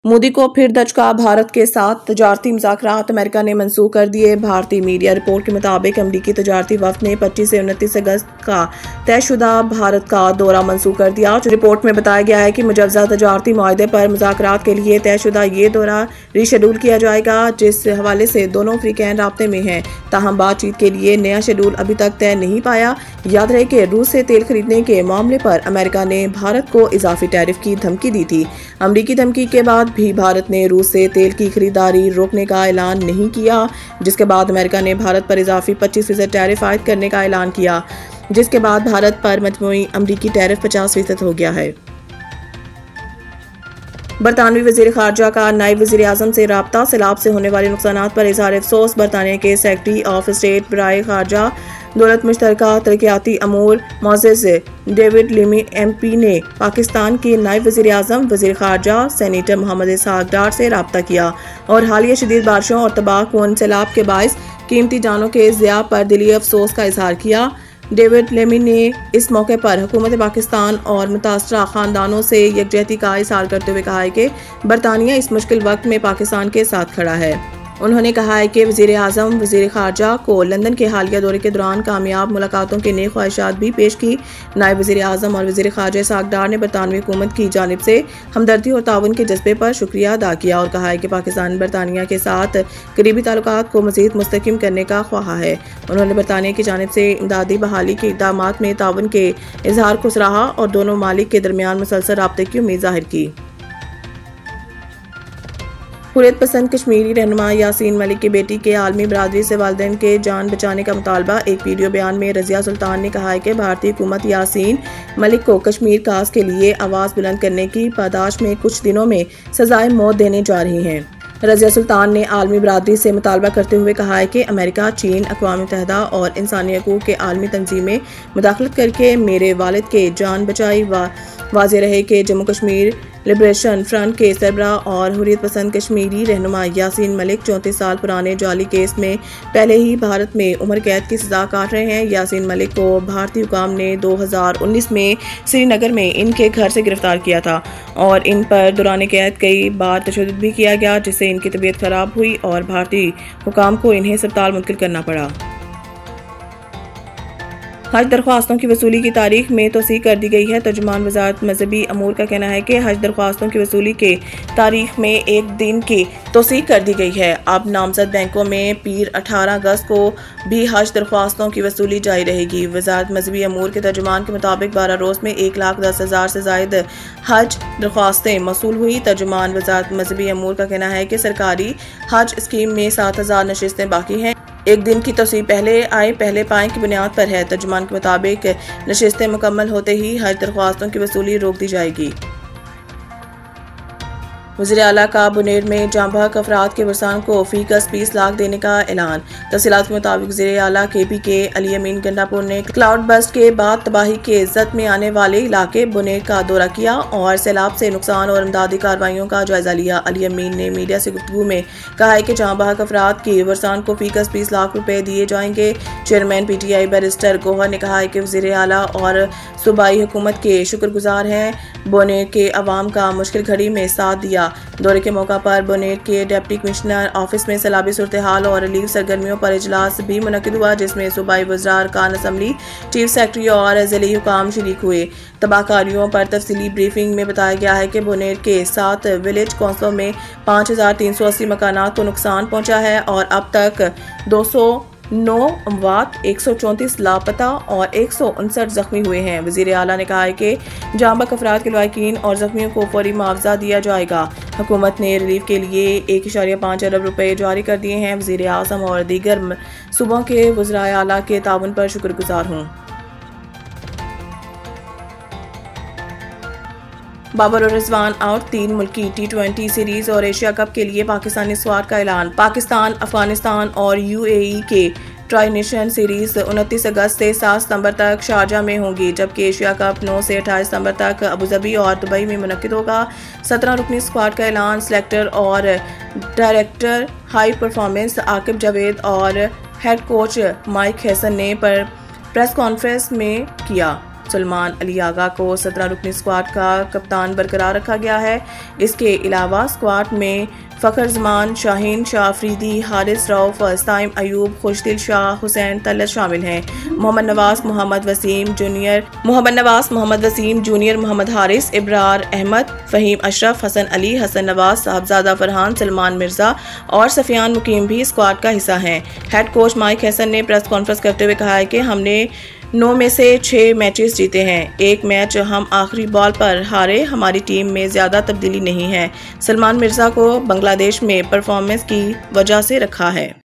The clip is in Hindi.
मोदी को फिर दचका, भारत के साथ तजारती मुज़ाकरात अमेरिका ने मंसूख कर दिए। भारतीय मीडिया रिपोर्ट के मुताबिक अमरीकी तजारती वफ़द ने 25 से 29 अगस्त का तयशुदा भारत का दौरा मंसूख कर दिया। रिपोर्ट में बताया गया है कि मुजव्वज़ा तजारती मुआहदे पर मुज़ाकरात के लिए तयशुदा ये दौरा रीशेड्यूल किया जाएगा, जिस हवाले से दोनों अफ्रीकैन राब्ते में हैं। ताहम बातचीत के लिए नया शेड्यूल अभी तक तय नहीं पाया। याद रहे कि रूस से तेल खरीदने के मामले पर अमेरिका ने भारत को इजाफी टैरिफ की धमकी दी थी। अमरीकी धमकी के बाद भी भारत ने रूस से तेल की खरीदारी रोकने का ऐलान नहीं किया, जिसके बाद अमेरिका ने भारत पर इजाफी 25% टैरिफ आयद करने का ऐलान किया, जिसके बाद भारत पर मजमूई अमरीकी टैरिफ 50% हो गया है। बरतानवी वज़ीर ख़ारजा का नायब वज़ीर आज़म से राब्ता, सैलाब से होने वाले नुकसानात पर इज़हार अफसोस। बरतानिया के सेक्रेटरी ऑफ स्टेट बराए ख़ारजा दौलत मुश्तरका तरक्याती अमूर मोज़ेज़ डेविड लेमी MP ने पाकिस्तान के नायब वज़ीर आज़म, वज़ीर ख़ारजा सेनेटर मोहम्मद इसहाक डार से राब्ता किया और हालिया शदीद बारिशों और तबाहकुन सैलाब के बाइस कीमती जानों के ज़िया पर दिली अफसोस का इज़हार किया। डेविड लेमी ने इस मौके पर हुकूमत पाकिस्तान और मुतासरा ख़ानदानों से यकजहती का इज़हार करते हुए कहा है कि बरतानिया इस मुश्किल वक्त में पाकिस्तान के साथ खड़ा है। उन्होंने कहा है कि वज़ीर आज़म वज़ीर ख़ारजा को लंदन के हालिया दौरे के दौरान कामयाब मुलाकातों के नेक ख्वाहिशात भी पेश की। नायब वज़ीर आज़म और वज़ीर ख़ारजा इसहाक डार ने बरतानवी हुकूमत की जानिब से हमदर्दी और ताउन के जज्बे पर शुक्रिया अदा किया और कहा है कि पाकिस्तान बरतानिया के साथ करीबी ताल्लुकात को मज़ीद मुस्तहकम करने का ख्वाहा है। उन्होंने बरतानिया की जानिब से इमदादी बहाली के इक़दामात में ताउन के इजहार को सराहा और दोनों मालिक के दरमियान मुसलसल राब्ते की उम्मीद जाहिर की। हुर्रियत पसंद कश्मीरी रहनुमा यासीन मलिक की बेटी के आलमी बरादरी से वालिदैन के जान बचाने का मुतालबा। एक वीडियो बयान में रज़िया सुल्तान ने कहा है कि भारतीय हुकूमत यासीन मलिक को कश्मीर काज के लिए आवाज़ बुलंद करने की पादाश में कुछ दिनों में सजाए मौत देने जा रही हैं। रज़िया सुल्तान ने आलमी बरादरी से मुतालबा करते हुए कहा है कि अमेरिका, चीन, अक़वाम मुत्तहिदा और इंसानी हकूक़ के आलमी तंजीमें मुदाखलत करके मेरे वालिद के जान बचाई। वाज़ेह रहे कि जम्मू कश्मीर लिबरेशन फ्रंट के सरबराह और हुर्रियत पसंद कश्मीरी रहनुमा यासीन मलिक 34 साल पुराने जाली केस में पहले ही भारत में उम्र कैद की सज़ा काट रहे हैं। यासीन मलिक को भारतीय हुकाम ने 2019 में श्रीनगर में इनके घर से गिरफ्तार किया था और इन पर दौरान कैद कई बार तशद्दुद भी किया गया, जिससे इनकी तबीयत खराब हुई और भारतीय हुकाम को इन्हें अस्पताल मुंतकिल करना पड़ा। हज दरख्वास्तों की वसूली की तारीख में तोसी कर दी गई है। तर्जुमान वज़ारत मजहबी अमूर का कहना है कि हज दरख्वास्तों की वसूली के तारीख में एक दिन की तोसी कर दी गई है। अब नामजद बैंकों में पीर 18 अगस्त को भी हज दरख्वास्तों की वसूली जारी रहेगी। वज़ारत मजहबी अमूर के तर्जुमान के मुताबिक 12 रोज़ में 1,10,000 से ज़ायद हज दरख्वास्तें मसूल हुई। तर्जुमान वज़ारत मजहबी अमूर का कहना है कि सरकारी हज स्कीम में 7,000 नशिस्तें बाकी हैं। एक दिन की तोसी पहले आए पहले पाएँ की बुनियाद पर है। तर्जुमान के मुताबिक नशिस्तें मुकम्मल होते ही हज दरख्वास्तों की वसूली रोक दी जाएगी। वज़ीर आला का बुनेर में जाँ बहक अफराद के वर्सान को फ़ीकस 20 लाख देने का ऐलान। तफ़सीलात के मुताबिक वज़ीर आला KP के अली अमीन गंडापुर ने क्लाउड बस्ट के बाद तबाही के ज़द में आने वाले इलाके बुनेर का दौरा किया और सैलाब से नुकसान और इमदादी कार्रवाइयों का जायजा लिया। अली अमीन ने मीडिया से गुफ्तगू में कहा है कि जाँ बहक अफराद की वर्सान को फ़ीकस 20 लाख रुपए दिए जाएंगे। चेयरमैन PTI बैरिस्टर गोहर ने कहा है कि वज़ीर आला और सूबाई हुकूमत के शुक्रगुजार हैं, बुनेर के अवाम का मुश्किल घड़ी में साथ दिया। दौरे के मौका पर बुनेर के डिप्टी कमिश्नर ऑफिस में सैलाबी सूरत हाल और रिलीफ सरगर्मियों पर इजलास भी मुनक्किद हुआ, जिसमें सूबाई वज़रार कान असम्बली, चीफ सेक्रेटरी और ज़िली हुकाम शरीक हुए। तबाहकारियों पर तफसीली ब्रीफिंग में बताया गया है कि बुनेर के 7 विलेज कौंसलों में 5,380 मकानात को नुकसान पहुंचा है और अब तक 209 अमवात, 134 लापता और 159 जख्मी हुए हैं। वज़ीर आला ने कहा है कि जाँ बहक अफराद के लवाकिन और जख्मियों को फौरी मुआवजा दिया जाएगा। हुकूमत ने रिलीफ के लिए 1.5 अरब रुपए जारी कर दिए हैं। वज़ीर आज़म और दीगर सूबों के वज़राए आला के ताउन पर शुक्रगुजार हूँ। बाबर और रिजवान आउट। 3 मुल्की T20 सीरीज और एशिया कप के लिए पाकिस्तानी स्क्वाड का ऐलान। पाकिस्तान, अफगानिस्तान और UAE के ट्राई नेशन सीरीज 29 अगस्त से 7 सितंबर तक शारजा में होंगी, जबकि एशिया कप 9 से 28 सितंबर तक अबूधाबी और दुबई में मुनक्किद होगा। 17 रुकनी स्क्वाड का ऐलान सिलेक्टर और director high performance Aqib Javed और हेड कोच माइक हैसन ने प्रेस कॉन्फ्रेंस में किया। सलमान अली आगा को 17 रुकनी स्क्वाड का कप्तान बरकरार रखा गया है। इसके अलावा स्क्वाड में फ़खर जमान, शाहीन शाह अफरीदी, हारिस रऊफ, फस्ताइम अयूब, खुशदिल शाह, हुसैन तलत शामिल हैं। मोहम्मद नवाज, मोहम्मद वसीम जूनियर, मोहम्मद हारिस, इब्रार अहमद, फ़हीम अशरफ, हसन अली, हसन नवाज, साहबजादा फरहान, सलमान मिर्ज़ा और सफियान मुकीम भी स्क्वाड का हिस्सा हैं। हेड कोच माइक हैसन ने प्रेस कॉन्फ्रेंस करते हुए कहा है कि हमने 9 में से 6 मैचेस जीते हैं। एक मैच हम आखिरी बॉल पर हारे। हमारी टीम में ज़्यादा तब्दीली नहीं है। सलमान मिर्ज़ा को बांग्लादेश में परफॉर्मेंस की वजह से रखा है।